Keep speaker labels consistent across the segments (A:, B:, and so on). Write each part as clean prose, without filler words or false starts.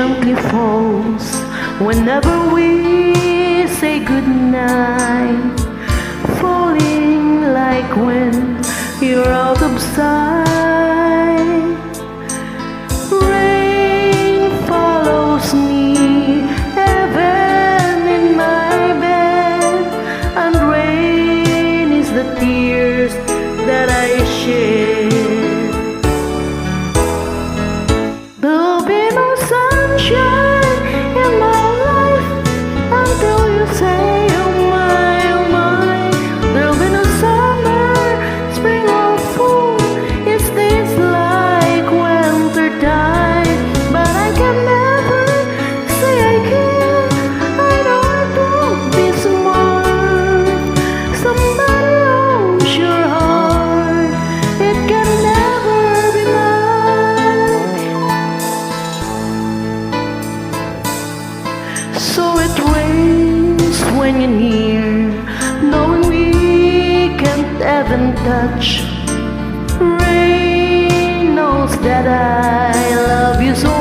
A: gently falls whenever we say goodnight, falling like when you're out of sight. Rain follows me even in my bed, and rain is the tears that I shed. There'll be no sunshine in my life until you say, oh my. There'll be no summer, spring or fall. It stays like winter time, but I can never say I can. I know it won't be smart. Somebody owns your heart. It can never be mine. So it rains when you're near, knowing we can't even touch. Rain knows that I love you so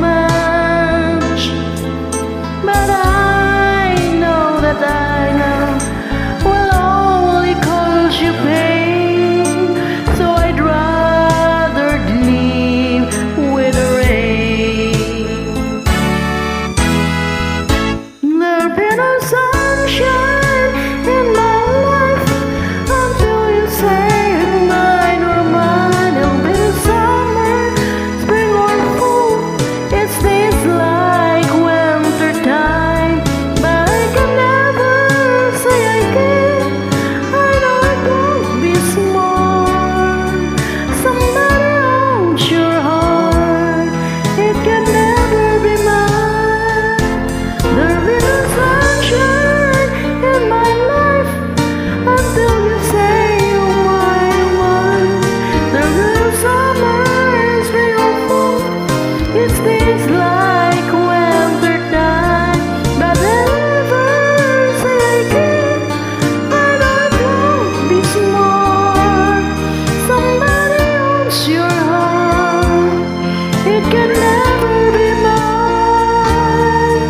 A: much, but I know that I know will only cause you pain. So I'd rather leave with the rain. There'll be no sunshine in my life until you say mine or mine. There'll be no summer, spring or fall. It stays like winter time, but I can never say I can. I know it won't be smart. Somebody owns your heart. It can never be mine. There'll be no sunshine in my life until you say, oh my. There'll be no summer, spring or fall. It stays like winter time, but I never say I can. I know it won't be smart. Somebody owns your heart. It can never be mine.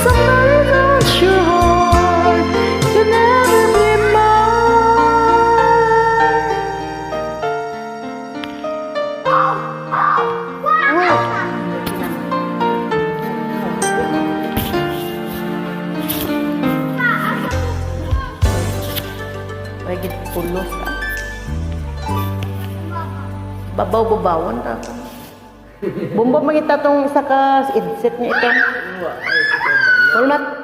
A: Somebody owns your heart. Can never be Bagit pulos ah. Babaw-babawon ta. Bumba mangita tong isa ka headset niya ito. Format.